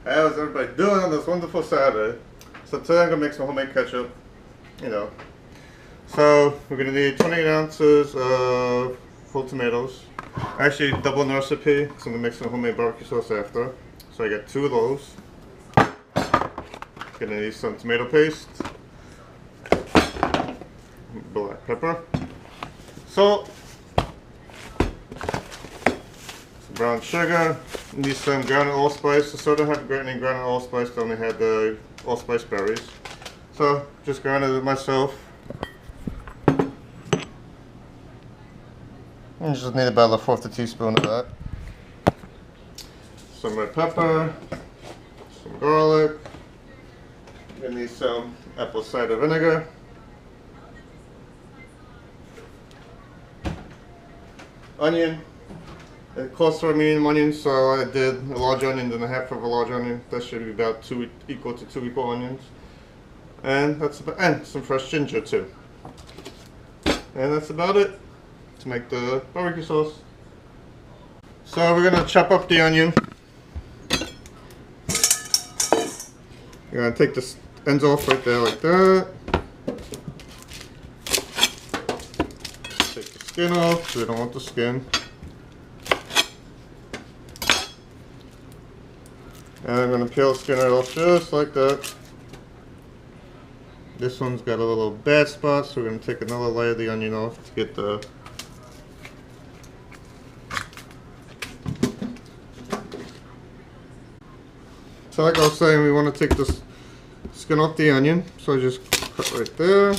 How's everybody doing on this wonderful Saturday? So today I'm going to make some homemade ketchup, you know. So we're going to need 28 ounces of full tomatoes. Actually double the recipe, so I'm going to make some homemade barbecue sauce after. So I got 2 of those. Going to need some tomato paste, black pepper, salt, some brown sugar. Need some grounded allspice. So I don't have any grounded allspice, I only had the allspice berries. So just grounded it myself. And just need about a 1/4 teaspoon of that. Some red pepper, some garlic. I need some apple cider vinegar. Onion. It calls for a medium onion, so I did a large onion and a half of a large onion. That should be about 2 equal onions. And that's about, and some fresh ginger too. And that's about it to make the barbecue sauce. So we're gonna chop up the onion. You're gonna take the ends off right there like that. Take the skin off, because we don't want the skin. And I'm going to peel the skin right off just like that. This one's got a little bad spot, so we're going to take another layer of the onion off to get the So like I was saying, we want to take this skin off the onion, so I just cut right there.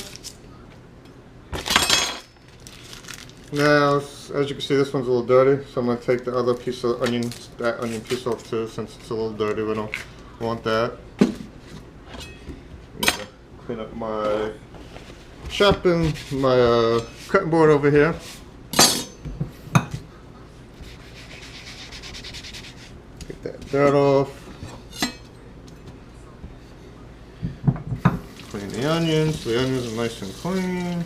Now, as you can see, this one's a little dirty, so I'm going to take the other piece of onion, that onion piece off too, since it's a little dirty. We don't want that. I'm going to clean up my chopping, my cutting board over here. Get that dirt off. Clean the onions. The onions are nice and clean.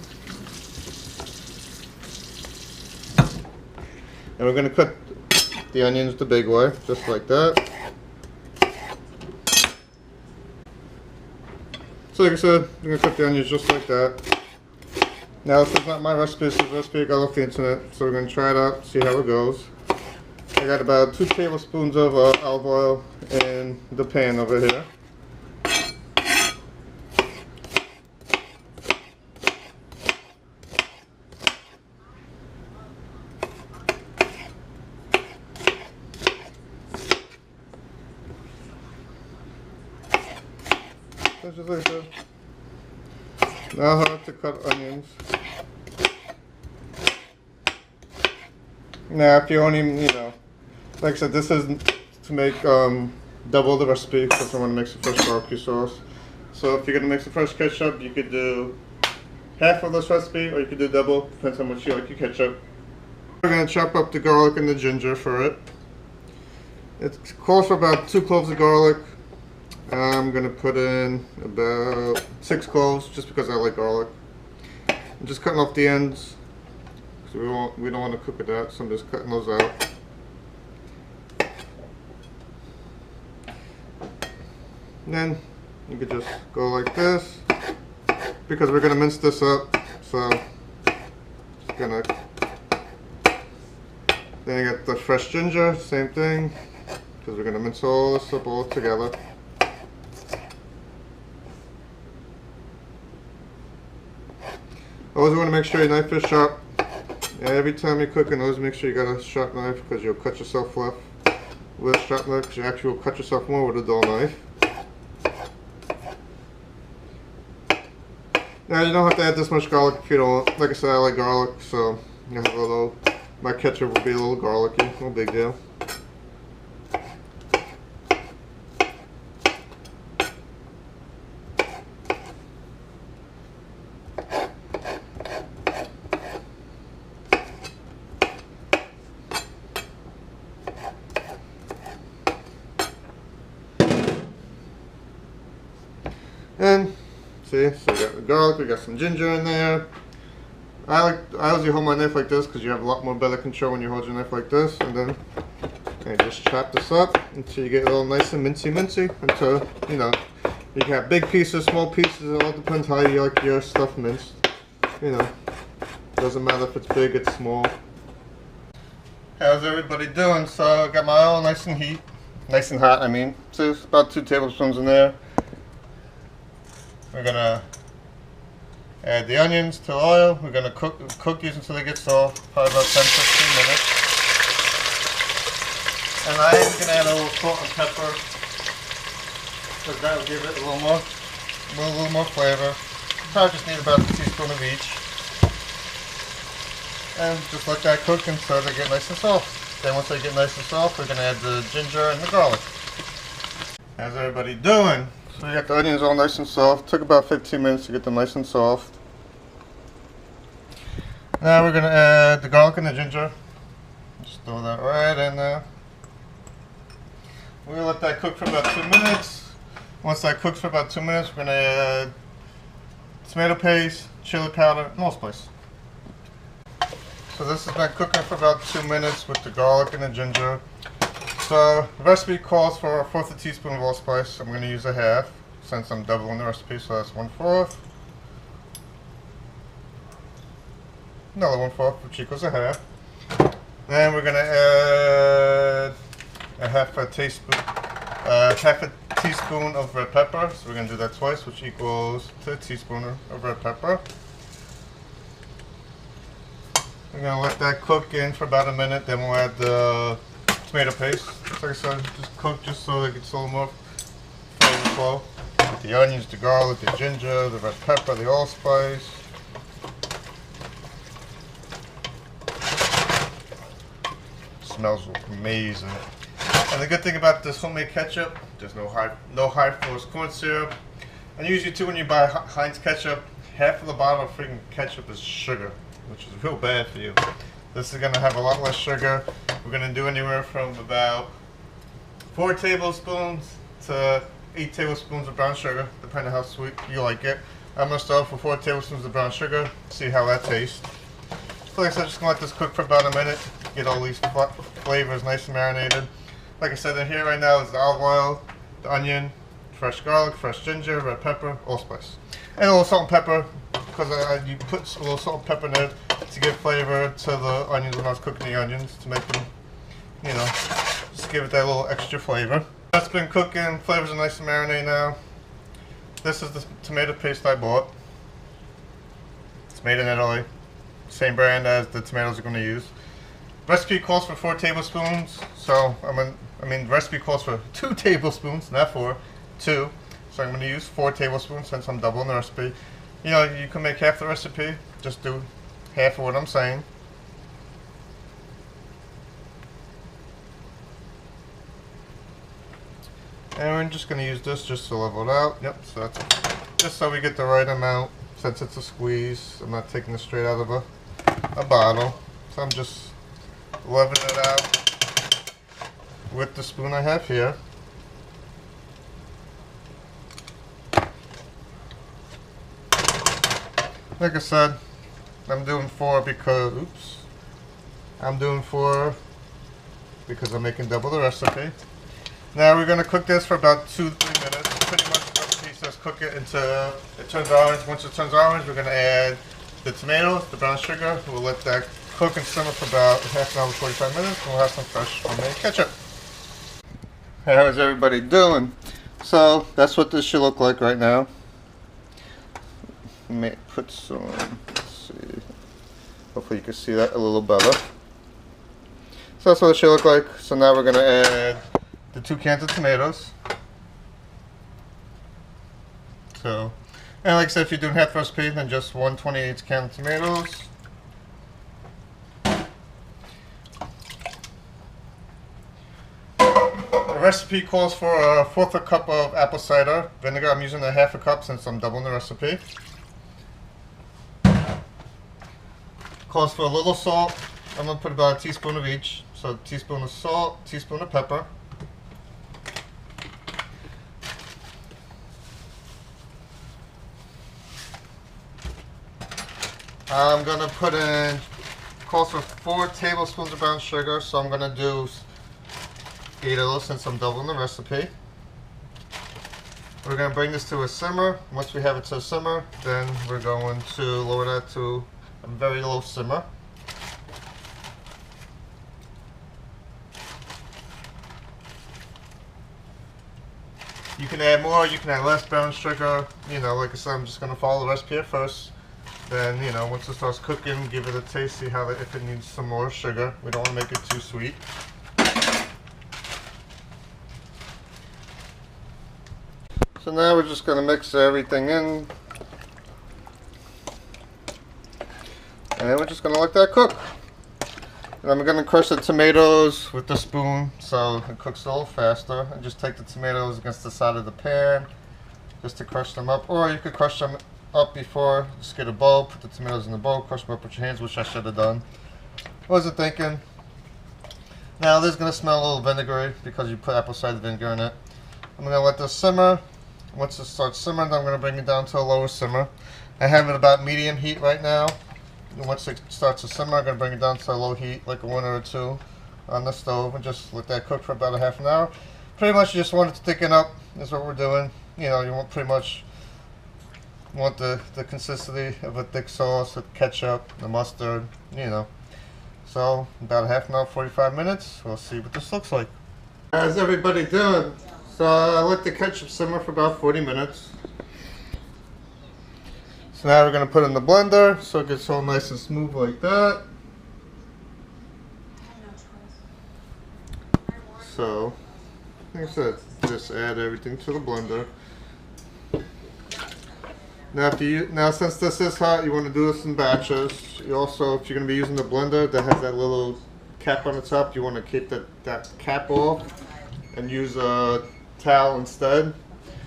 And we're going to cut the onions the big way, just like that. So like I said, I'm going to cut the onions just like that. Now this is not my recipe, this is a recipe I got off the internet, so we're going to try it out, see how it goes. I got about 2 tablespoons of olive oil in the pan over here. Just like that. Now how to cut onions. Now if you only, like I said, this is to make double the recipe because I want to make some fresh barbecue sauce. So if you're going to make some fresh ketchup, you could do half of this recipe or you could do double, depends how much you like your ketchup. We're going to chop up the garlic and the ginger for it. It calls for about 2 cloves of garlic. I'm going to put in about 6 cloves just because I like garlic. I'm just cutting off the ends because we don't want to cook with that, so I'm just cutting those out. And then you could just go like this because we're going to mince this up. So just gonna. Then you got the fresh ginger, same thing, because we're going to mince all this up all together. Always want to make sure your knife is sharp. Yeah, every time you're cooking, always make sure you got a sharp knife because you'll cut yourself left with a sharp knife because you actually will cut yourself more with a dull knife. Now you don't have to add this much garlic if you don't. Like I said, I like garlic, so you have a little. My ketchup will be a little garlicky, no big deal. And see, so we got the garlic, we got some ginger in there. I usually hold my knife like this because you have a lot more better control when you hold your knife like this. And then And just chop this up until you get it all nice and mincy until, you know, you can have big pieces, small pieces, it all depends how you like your stuff minced. You know, doesn't matter if it's big, it's small. How's everybody doing? So I got my oil nice and hot, I mean. So it's about 2 tablespoons in there. We're gonna add the onions to the oil. We're gonna cook these until they get soft, probably about 10-15 minutes. And I am gonna add a little salt and pepper, because that will give it a little more flavor. Probably just need about a teaspoon of each. And just let that cook until they get nice and soft. Then once they get nice and soft, we're gonna add the ginger and the garlic. How's everybody doing? So we got the onions all nice and soft. Took about 15 minutes to get them nice and soft. Now we're gonna add the garlic and the ginger. Just throw that right in there. We're gonna let that cook for about 2 minutes. Once that cooks for about 2 minutes, we're gonna add tomato paste, chili powder, and allspice. So this has been cooking for about 2 minutes with the garlic and the ginger. So the recipe calls for 1/4 teaspoon of allspice. I'm gonna use a half since I'm doubling the recipe, so that's 1/4. Another 1/4, which equals a half. Then we're gonna add a half a teaspoon of red pepper. So we're going to do that twice, which equals to a teaspoon of red pepper. We're going to let that cook in for about a minute. Then we'll add the tomato paste. Like I said, just cook just so it gets a little more flavorful. The onions, the garlic, the ginger, the red pepper, the allspice. Smells amazing. And the good thing about this homemade ketchup, there's no high force corn syrup. And usually too, when you buy Heinz ketchup, half of the bottle of freaking ketchup is sugar, which is real bad for you. This is gonna have a lot less sugar. We're gonna do anywhere from about 4 tablespoons to 8 tablespoons of brown sugar, depending on how sweet you like it. I'm gonna start with 4 tablespoons of brown sugar, see how that tastes. So like I said, just gonna let this cook for about a minute, get all these flavors nice and marinated. Like I said, in here right now is the olive oil, the onion, fresh garlic, fresh ginger, red pepper, allspice. And a little salt and pepper, because you put a little salt and pepper in it to give flavor to the onions when I was cooking the onions, to make them, you know, just give it that little extra flavor. That's been cooking, flavors are nice and marinated now. This is the tomato paste I bought. It's made in Italy. Same brand as the tomatoes we're going to use. Recipe calls for 4 tablespoons, so the recipe calls for 2 tablespoons, not 4, 2. So I'm going to use 4 tablespoons since I'm doubling the recipe. You know, you can make half the recipe, just do half of what I'm saying. And we're just going to use this just to level it out. Yep, so that's just so we get the right amount. Since it's a squeeze, I'm not taking this straight out of a bottle. So I'm just leveling it out with the spoon I have here. Like I said, I'm doing 4 because, I'm making double the recipe. Now we're going to cook this for about 2-3 minutes. Pretty much the recipe says cook it until it turns orange. Once it turns orange, we're going to add the tomatoes, the brown sugar. We'll let that cook and simmer for about half an hour to 45 minutes, and we'll have some fresh homemade ketchup. Hey, how's everybody doing? So that's what this should look like right now. May put some, let's see, hopefully you can see that a little better. So that's what it should look like. So now we're going to add the 2 cans of tomatoes. So, and like I said, if you're doing half the recipe, then just 1/28 can of tomatoes. The recipe calls for 1/4 cup of apple cider vinegar. I'm using a 1/2 cup since I'm doubling the recipe. Calls for a little salt. I'm going to put about a teaspoon of each. So a teaspoon of salt, teaspoon of pepper. I'm going to put in, calls for 4 tablespoons of brown sugar. So I'm going to do 8 of those since I'm doubling the recipe. We're going to bring this to a simmer. Once we have it to a simmer, then we're going to lower that to a very low simmer. You can add more, you can add less brown sugar. You know, like I said, I'm just going to follow the recipe at first. Then, you know, once it starts cooking, give it a taste, see how if it needs some more sugar. We don't want to make it too sweet. So now we're just going to mix everything in. And we're just going to let that cook. And I'm going to crush the tomatoes with the spoon so it cooks a little faster. And just take the tomatoes against the side of the pan just to crush them up. Or you could crush them up before. Just get a bowl, put the tomatoes in the bowl, crush them up with your hands, which I should have done. Wasn't thinking. Now this is going to smell a little vinegary because you put apple cider vinegar in it. I'm going to let this simmer. Once it starts simmering, I'm going to bring it down to a lower simmer. I have it about medium heat right now. And once it starts to simmer, I'm going to bring it down to a low heat, like a 1 or 2 on the stove, and just let that cook for about a half an hour. Pretty much you just want it to thicken up, is what we're doing. You know, you want pretty much want the consistency of a thick sauce with ketchup, the mustard, you know. So, about a half an hour, 45 minutes. We'll see what this looks like. How's everybody doing? So I let the ketchup simmer for about 40 minutes. So now we're going to put it in the blender so it gets all nice and smooth like that. So, like I said, just add everything to the blender. Now, since this is hot, you want to do this in batches. You also, if you're going to be using the blender that has that little cap on the top, you want to keep that cap off and use a towel instead,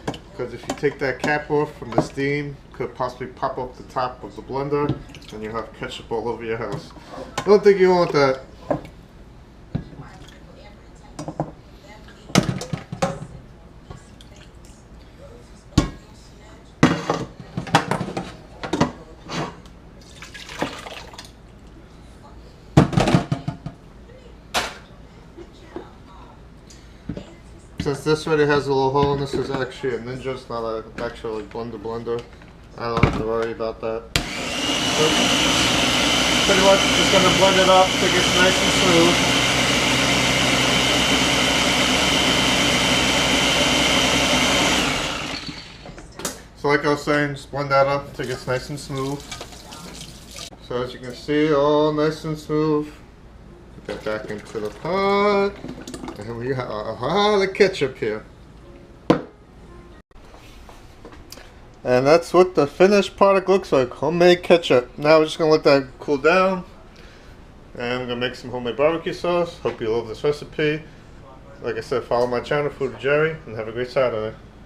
because if you take that cap off from the steam, it could possibly pop up the top of the blender and you'll have ketchup all over your house. I don't think you want that. Since this already has a little hole in this, is actually a Ninja, it's not an actual blender. I don't have to worry about that. So, pretty much just going to blend it up to get nice and smooth. So like I was saying, just blend that up to get nice and smooth. So as you can see, all nice and smooth. Put that back into the pot. And we got a lot of ketchup here. And that's what the finished product looks like, homemade ketchup. Now we're just going to let that cool down. And I'm going to make some homemade barbecue sauce. Hope you love this recipe. Like I said, follow my channel, Food with Jerry, and have a great Saturday.